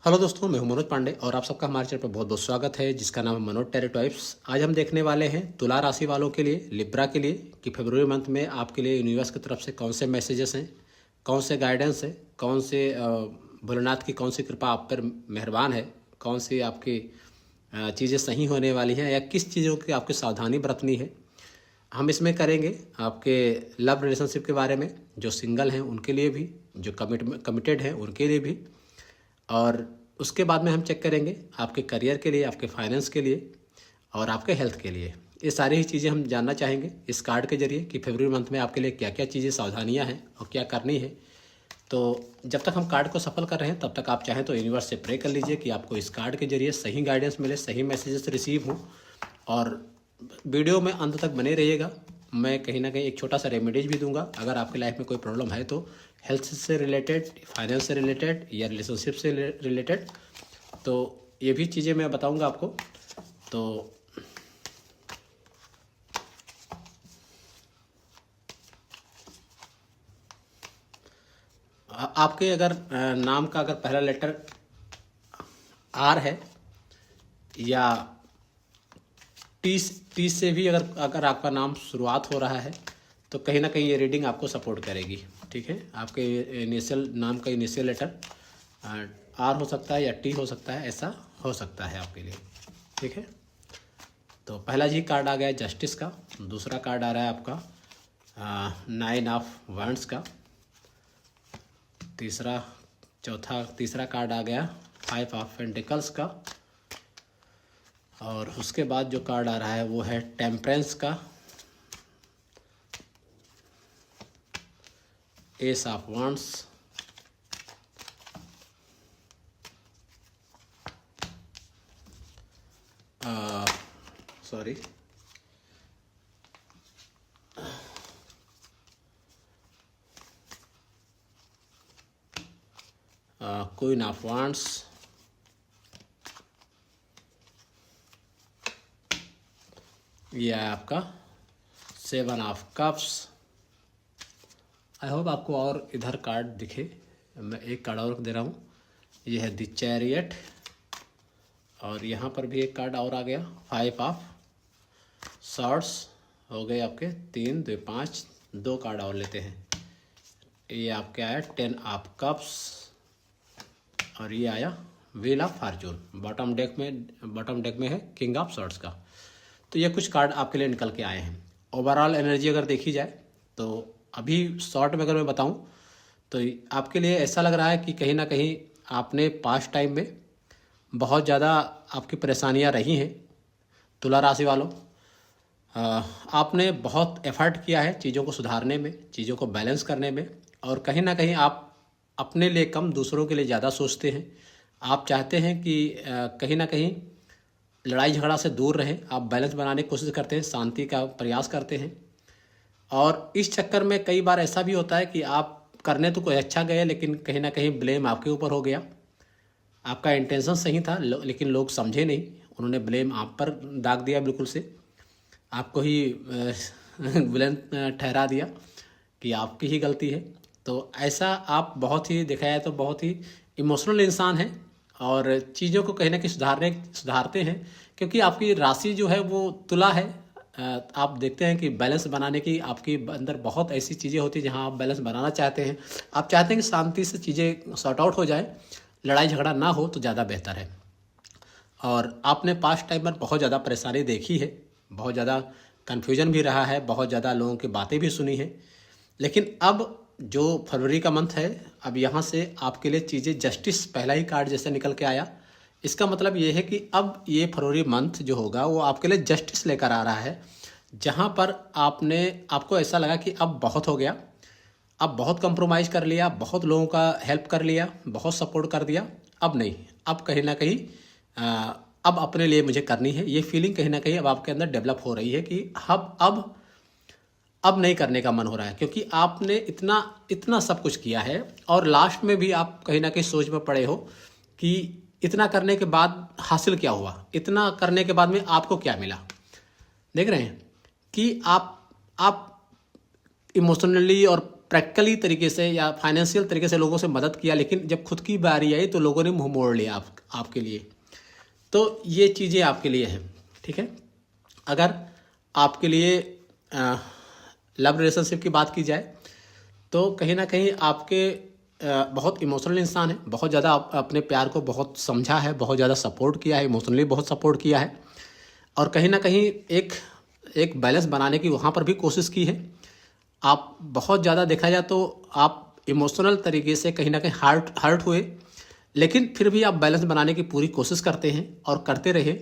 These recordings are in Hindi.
हेलो दोस्तों, मैं हूं मनोज पांडे और आप सबका हमारे चैनल पर बहुत बहुत स्वागत है, जिसका नाम है मनोज टेरे टाइप्स। आज हम देखने वाले हैं तुला राशि वालों के लिए, लिब्रा के लिए, कि फरवरी मंथ में आपके लिए यूनिवर्स की तरफ से कौन से मैसेजेस हैं, कौन से गाइडेंस है, कौन से भोलेनाथ की कौन सी कृपा आप पर मेहरबान है, कौन सी आपकी चीज़ें सही होने वाली हैं या किस चीज़ों की आपकी सावधानी बरतनी है। हम इसमें करेंगे आपके लव रिलेशनशिप के बारे में, जो सिंगल हैं उनके लिए भी, जो कमिटेड हैं उनके लिए भी, और उसके बाद में हम चेक करेंगे आपके करियर के लिए, आपके फाइनेंस के लिए और आपके हेल्थ के लिए। ये सारी ही चीज़ें हम जानना चाहेंगे इस कार्ड के जरिए कि फरवरी मंथ में आपके लिए क्या क्या चीज़ें सावधानियां हैं और क्या करनी है। तो जब तक हम कार्ड को सफल कर रहे हैं तब तक आप चाहें तो यूनिवर्स से प्रे कर लीजिए कि आपको इस कार्ड के जरिए सही गाइडेंस मिले, सही मैसेजेस रिसीव हों। और वीडियो में अंत तक बने रहिएगा। मैं कहीं ना कहीं एक छोटा सा रेमेडीज भी दूंगा। अगर आपकी लाइफ में कोई प्रॉब्लम है तो हेल्थ से रिलेटेड, फाइनेंस से रिलेटेड या रिलेशनशिप से रिलेटेड, तो ये भी चीज़ें मैं बताऊंगा आपको। तो आपके अगर नाम का अगर पहला लेटर आर है या टी से भी अगर आपका नाम शुरुआत हो रहा है तो कहीं ना कहीं ये रीडिंग आपको सपोर्ट करेगी। ठीक है, आपके इनिशियल नाम का इनिशियल लेटर आर हो सकता है या टी हो सकता है, ऐसा हो सकता है आपके लिए। ठीक है, तो पहला जी कार्ड आ गया जस्टिस का। दूसरा कार्ड आ रहा है आपका नाइन ऑफ वैंड्स का। तीसरा कार्ड आ गया फाइव ऑफ पेंटिकल्स का। और उसके बाद जो कार्ड आ रहा है वो है टेम्परेंस का, S of wands, sorry queen of wands, ये है आपका seven of cups. I hope आपको और इधर कार्ड दिखे। मैं एक कार्ड और दे रहा हूँ, ये है द चैरियट। और यहाँ पर भी एक कार्ड और आ गया फाइव ऑफ सॉर्ड्स। हो गए आपके 3 2 5। 2 कार्ड और लेते हैं। ये आपके आया 10 ऑफ कप्स और ये आया wheel of Fortune. Bottom deck में है किंग ऑफ सॉर्ड्स का। तो ये कुछ कार्ड आपके लिए निकल के आए हैं। ओवरऑल एनर्जी अगर देखी जाए तो अभी शॉर्ट में अगर मैं बताऊं तो आपके लिए ऐसा लग रहा है कि कहीं ना कहीं आपने पास्ट टाइम में बहुत ज़्यादा आपकी परेशानियां रही हैं। तुला राशि वालों, आपने बहुत एफर्ट किया है चीज़ों को सुधारने में, चीज़ों को बैलेंस करने में, और कहीं ना कहीं आप अपने लिए कम दूसरों के लिए ज़्यादा सोचते हैं। आप चाहते हैं कि कहीं ना कहीं लड़ाई झगड़ा से दूर रहें। आप बैलेंस बनाने की कोशिश करते हैं, शांति का प्रयास करते हैं। और इस चक्कर में कई बार ऐसा भी होता है कि आप करने तो कोई अच्छा गए लेकिन कहीं ना कहीं ब्लेम आपके ऊपर हो गया। आपका इंटेंशन सही था लेकिन लोग समझे नहीं, उन्होंने ब्लेम आप पर दाग दिया, बिल्कुल से आपको ही विलन ठहरा दिया कि आपकी ही गलती है। तो ऐसा आप बहुत ही देखा जाए तो बहुत ही इमोशनल इंसान हैं और चीज़ों को कहीं ना कहीं सुधारते हैं, क्योंकि आपकी राशि जो है वो तुला है। आप देखते हैं कि बैलेंस बनाने की आपके अंदर बहुत ऐसी चीज़ें होती हैं जहां आप बैलेंस बनाना चाहते हैं। आप चाहते हैं कि शांति से चीज़ें सॉर्ट आउट हो जाए, लड़ाई झगड़ा ना हो तो ज़्यादा बेहतर है। और आपने पास्ट टाइम में बहुत ज़्यादा परेशानी देखी है, बहुत ज़्यादा कन्फ्यूजन भी रहा है, बहुत ज़्यादा लोगों की बातें भी सुनी है। लेकिन अब जो फरवरी का मंथ है, अब यहाँ से आपके लिए चीज़ें जस्टिस पहला ही कार्ड जैसे निकल के आया, इसका मतलब ये है कि अब ये फरवरी मंथ जो होगा वो आपके लिए जस्टिस लेकर आ रहा है। जहाँ पर आपको ऐसा लगा कि अब बहुत हो गया, अब बहुत कंप्रोमाइज़ कर लिया, बहुत लोगों का हेल्प कर लिया, बहुत सपोर्ट कर दिया, अब नहीं, अब कहीं ना कहीं अब अपने लिए मुझे करनी है। ये फीलिंग कहीं ना कहीं अब आपके अंदर डेवलप हो रही है कि अब नहीं करने का मन हो रहा है, क्योंकि आपने इतना सब कुछ किया है और लास्ट में भी आप कहीं ना कहीं सोच में पड़े हो कि इतना करने के बाद हासिल क्या हुआ, इतना करने के बाद में आपको क्या मिला। देख रहे हैं कि आप इमोशनली और प्रैक्टिकली तरीके से या फाइनेंशियल तरीके से लोगों से मदद किया, लेकिन जब खुद की बारी आई तो लोगों ने मुंह मोड़ लिया आपके लिए। तो ये चीज़ें आपके लिए हैं, ठीक है। अगर आपके लिए लव रिलेशनशिप की बात की जाए तो कहीं ना कहीं आपके बहुत इमोशनल इंसान है, बहुत ज़्यादा अपने प्यार को बहुत समझा है, बहुत ज़्यादा सपोर्ट किया है, इमोशनली बहुत सपोर्ट किया है, और कहीं ना कहीं एक बैलेंस बनाने की वहाँ पर भी कोशिश की है। आप बहुत ज़्यादा देखा जाए तो आप इमोशनल तरीके से कहीं ना कहीं हर्ट हुए, लेकिन फिर भी आप बैलेंस बनाने की पूरी कोशिश करते हैं और करते रहे,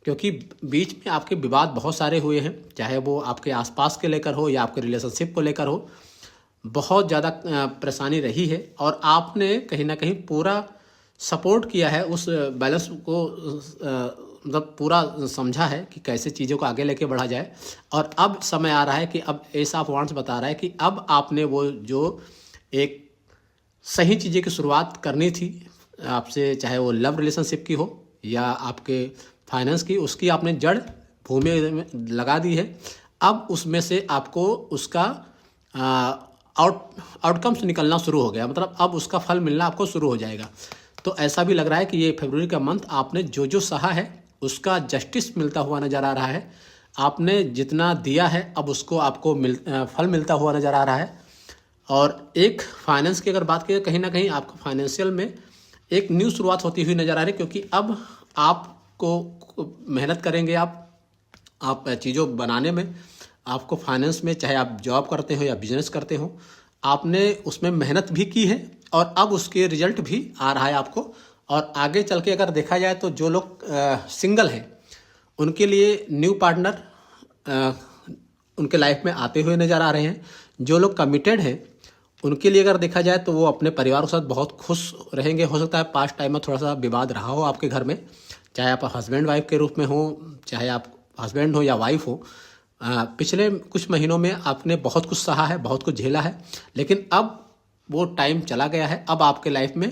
क्योंकि बीच में आपके विवाद बहुत सारे हुए हैं, चाहे वो आपके आसपास के लेकर हो या आपके रिलेशनशिप को लेकर हो। बहुत ज़्यादा परेशानी रही है और आपने कहीं ना कहीं पूरा सपोर्ट किया है, उस बैलेंस को मतलब पूरा समझा है कि कैसे चीज़ों को आगे लेके बढ़ा जाए। और अब समय आ रहा है कि अब एस ऑफ वांड्स बता रहा है कि अब आपने वो जो एक सही चीज़ें की शुरुआत करनी थी आपसे, चाहे वो लव रिलेशनशिप की हो या आपके फाइनेंस की, उसकी आपने जड़ भूमि में लगा दी है। अब उसमें से आपको उसका आउटकम्स निकलना शुरू हो गया, मतलब अब उसका फल मिलना आपको शुरू हो जाएगा। तो ऐसा भी लग रहा है कि ये फरवरी का मंथ आपने जो जो सहा है उसका जस्टिस मिलता हुआ नज़र आ रहा है। आपने जितना दिया है अब उसको आपको फल मिलता हुआ नज़र आ रहा है। और एक फाइनेंस की अगर बात करें, कहीं ना कहीं आपको फाइनेंशियल में एक न्यू शुरुआत होती हुई नज़र आ रही है, क्योंकि अब आपको मेहनत करेंगे आप चीज़ों बनाने में। आपको फाइनेंस में, चाहे आप जॉब करते हो या बिजनेस करते हो, आपने उसमें मेहनत भी की है और अब उसके रिजल्ट भी आ रहा है आपको। और आगे चल के अगर देखा जाए तो जो लोग सिंगल हैं उनके लिए न्यू पार्टनर उनके लाइफ में आते हुए नज़र आ रहे हैं। जो लोग कमिटेड हैं उनके लिए अगर देखा जाए तो वो अपने परिवार के साथ बहुत खुश रहेंगे। हो सकता है पास्ट टाइम में थोड़ा सा विवाद रहा हो आपके घर में, चाहे आप हस्बैंड वाइफ के रूप में हो, चाहे आप हस्बैंड हो या वाइफ हो। पिछले कुछ महीनों में आपने बहुत कुछ सहा है, बहुत कुछ झेला है, लेकिन अब वो टाइम चला गया है। अब आपके लाइफ में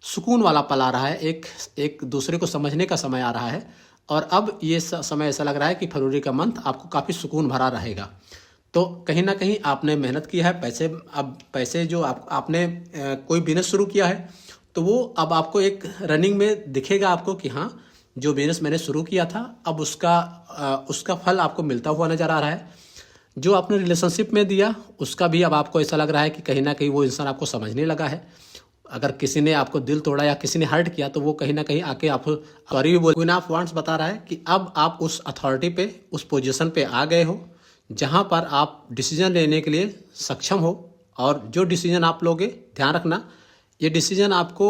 सुकून वाला पल आ रहा है, एक दूसरे को समझने का समय आ रहा है। और अब ये समय ऐसा लग रहा है कि फरवरी का मंथ आपको काफ़ी सुकून भरा रहेगा। तो कहीं ना कहीं आपने मेहनत किया है, पैसे जो आपने कोई बिजनेस शुरू किया है तो वो अब आपको एक रनिंग में दिखेगा आपको कि हाँ, जो बिजनेस मैंने शुरू किया था अब उसका फल आपको मिलता हुआ नज़र आ रहा है। जो आपने रिलेशनशिप में दिया उसका भी अब आपको ऐसा लग रहा है कि कहीं ना कहीं वो इंसान आपको समझने लगा है। अगर किसी ने आपको दिल तोड़ा या किसी ने हर्ट किया तो वो कहीं ना कहीं आके आप सॉरी भी बोल। क्वीन ऑफ वांड्स बता रहा है कि अब आप उस अथॉरिटी पे, उस पोजीशन पे आ गए हो जहाँ पर आप डिसीजन लेने के लिए सक्षम हो। और जो डिसीजन आप लोगे, ध्यान रखना, ये डिसीजन आपको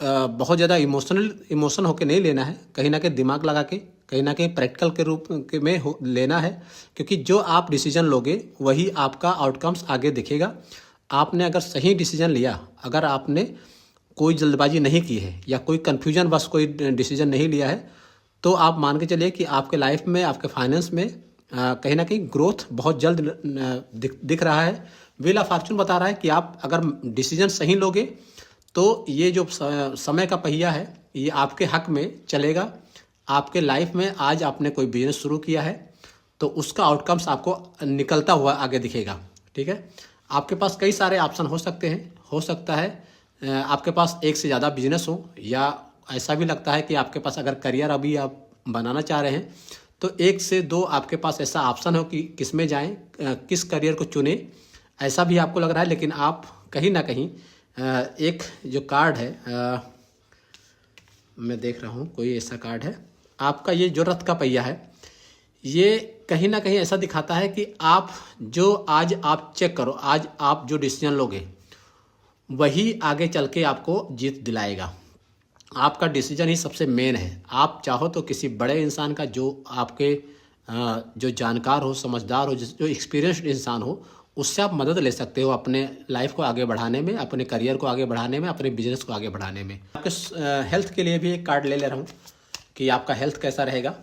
बहुत ज़्यादा इमोशन होकर नहीं लेना है, कहीं ना कहीं दिमाग लगा के, कहीं ना कहीं प्रैक्टिकल के रूप में लेना है, क्योंकि जो आप डिसीजन लोगे वही आपका आउटकम्स आगे दिखेगा। आपने अगर सही डिसीजन लिया, अगर आपने कोई जल्दबाजी नहीं की है या कोई कन्फ्यूजन बस कोई डिसीजन नहीं लिया है, तो आप मान के चलिए कि आपके लाइफ में, आपके फाइनेंस में कहीं ना कहीं ग्रोथ बहुत जल्द दिख रहा है। व्हील ऑफ फॉर्चून बता रहा है कि आप अगर डिसीजन सही लोगे तो ये जो समय का पहिया है ये आपके हक में चलेगा। आपके लाइफ में आज आपने कोई बिजनेस शुरू किया है तो उसका आउटकम्स आपको निकलता हुआ आगे दिखेगा, ठीक है। आपके पास कई सारे ऑप्शन हो सकते हैं, हो सकता है आपके पास एक से ज़्यादा बिजनेस हो, या ऐसा भी लगता है कि आपके पास अगर करियर अभी आप बनाना चाह रहे हैं तो एक से दो आपके पास ऐसा ऑप्शन हो कि किस में जाएं, किस करियर को चुने, ऐसा भी आपको लग रहा है। लेकिन आप कहीं ना कहीं एक जो कार्ड है, मैं देख रहा हूँ कोई ऐसा कार्ड है आपका, ये जो रथ का पहिया है, ये कहीं ना कहीं ऐसा दिखाता है कि आप जो आज आप चेक करो, आज आप जो डिसीजन लोगे वही आगे चल के आपको जीत दिलाएगा। आपका डिसीजन ही सबसे मेन है। आप चाहो तो किसी बड़े इंसान का, जो आपके जो जानकार हो, समझदार हो, जो एक्सपीरियंस्ड इंसान हो, उससे आप मदद ले सकते हो अपने लाइफ को आगे बढ़ाने में, अपने करियर को आगे बढ़ाने में, अपने बिजनेस को आगे बढ़ाने में। आपके हेल्थ के लिए भी एक कार्ड ले रहा हूँ कि आपका हेल्थ कैसा रहेगा।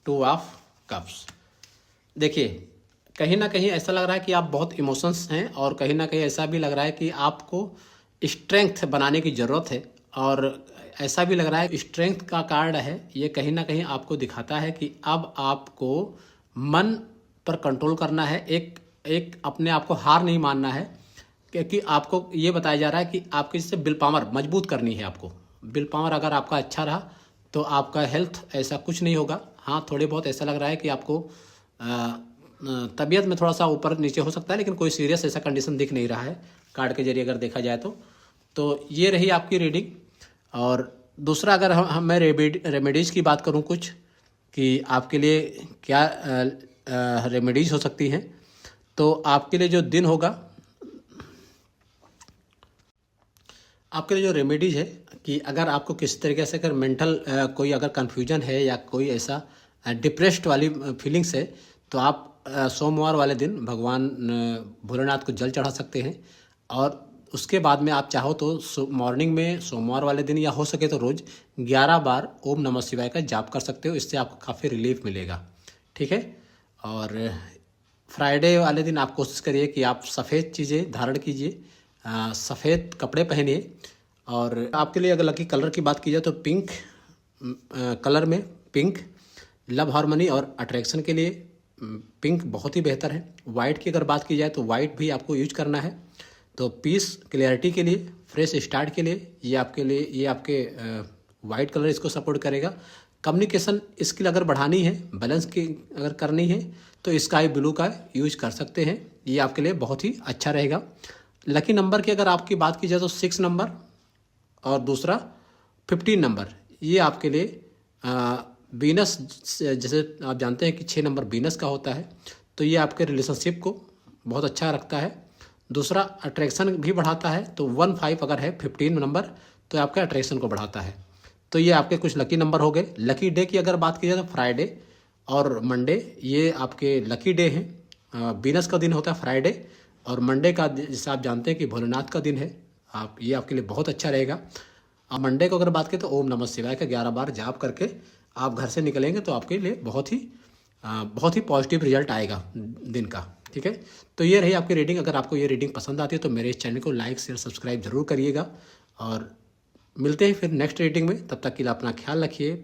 2 ऑफ कप्स। देखिए, कहीं ना कहीं ऐसा लग रहा है कि आप बहुत इमोशंस हैं और कहीं ना कहीं ऐसा भी लग रहा है कि आपको स्ट्रेंथ बनाने की ज़रूरत है। और ऐसा भी लग रहा है स्ट्रेंथ का कार्ड है ये, कहीं ना कहीं आपको दिखाता है कि अब आपको मन पर कंट्रोल करना है, एक अपने आप को हार नहीं मानना है, क्योंकि आपको ये बताया जा रहा है कि आपकी इससे विल पावर मजबूत करनी है। आपको विल पावर अगर आपका अच्छा रहा तो आपका हेल्थ ऐसा कुछ नहीं होगा। हाँ, थोड़े बहुत ऐसा लग रहा है कि आपको तबीयत में थोड़ा सा ऊपर नीचे हो सकता है, लेकिन कोई सीरियस ऐसा कंडीशन दिख नहीं रहा है कार्ड के जरिए अगर देखा जाए तो ये रही आपकी रीडिंग। और दूसरा, अगर मैं रेमेडीज़ की बात करूँ कुछ कि आपके लिए क्या रेमेडीज़ हो सकती हैं, तो आपके लिए जो दिन होगा, आपके लिए जो रेमेडीज है कि अगर आपको किसी तरीके से अगर मेंटल कोई अगर कन्फ्यूजन है या कोई ऐसा डिप्रेस्ड वाली फीलिंग्स है, तो आप सोमवार वाले दिन भगवान भोलेनाथ को जल चढ़ा सकते हैं। और उसके बाद में आप चाहो तो मॉर्निंग में सोमवार वाले दिन या हो सके तो रोज़ 11 बार ओम नमः शिवाय का जाप कर सकते हो। इससे आपको काफ़ी रिलीफ मिलेगा, ठीक है। और फ्राइडे वाले दिन आप कोशिश करिए कि आप सफ़ेद चीज़ें धारण कीजिए, सफ़ेद कपड़े पहनिए। और आपके लिए अगर लकी कलर की बात की जाए तो पिंक कलर में पिंक लव हार्मनी और अट्रैक्शन के लिए पिंक बहुत ही बेहतर है। वाइट की अगर बात की जाए तो वाइट भी आपको यूज करना है। तो पीस क्लियरिटी के लिए, फ्रेश स्टार्ट के लिए ये आपके वाइट कलर इसको सपोर्ट करेगा। कम्युनिकेशन स्किल अगर बढ़ानी है, बैलेंस की अगर करनी है तो स्काई ब्लू का यूज कर सकते हैं, ये आपके लिए बहुत ही अच्छा रहेगा। लकी नंबर की अगर आपकी बात की जाए तो 6 नंबर और दूसरा 15 नंबर, ये आपके लिए बीनस, जैसे आप जानते हैं कि 6 नंबर बीनस का होता है, तो ये आपके रिलेशनशिप को बहुत अच्छा रखता है। दूसरा अट्रैक्शन भी बढ़ाता है, तो 15 अगर है 15 नंबर तो आपके अट्रैक्शन को बढ़ाता है। तो ये आपके कुछ लकी नंबर हो गए। लकी डे की अगर बात की जाए तो फ्राइडे और मंडे, ये आपके लकी डे हैं। बीनस का दिन होता है फ्राइडे, और मंडे का जैसे आप जानते हैं कि भोलेनाथ का दिन है। ये आपके लिए बहुत अच्छा रहेगा। अब मंडे को अगर बात करें तो ओम नमः शिवाय का 11 बार जाप करके आप घर से निकलेंगे तो आपके लिए बहुत ही पॉजिटिव रिजल्ट आएगा दिन का, ठीक है। तो ये रही आपकी रीडिंग। अगर आपको ये रीडिंग पसंद आती है तो मेरे इस चैनल को लाइक शेयर सब्सक्राइब जरूर करिएगा। और मिलते हैं फिर नेक्स्ट रीडिंग में, तब तक के लिए अपना ख्याल रखिए।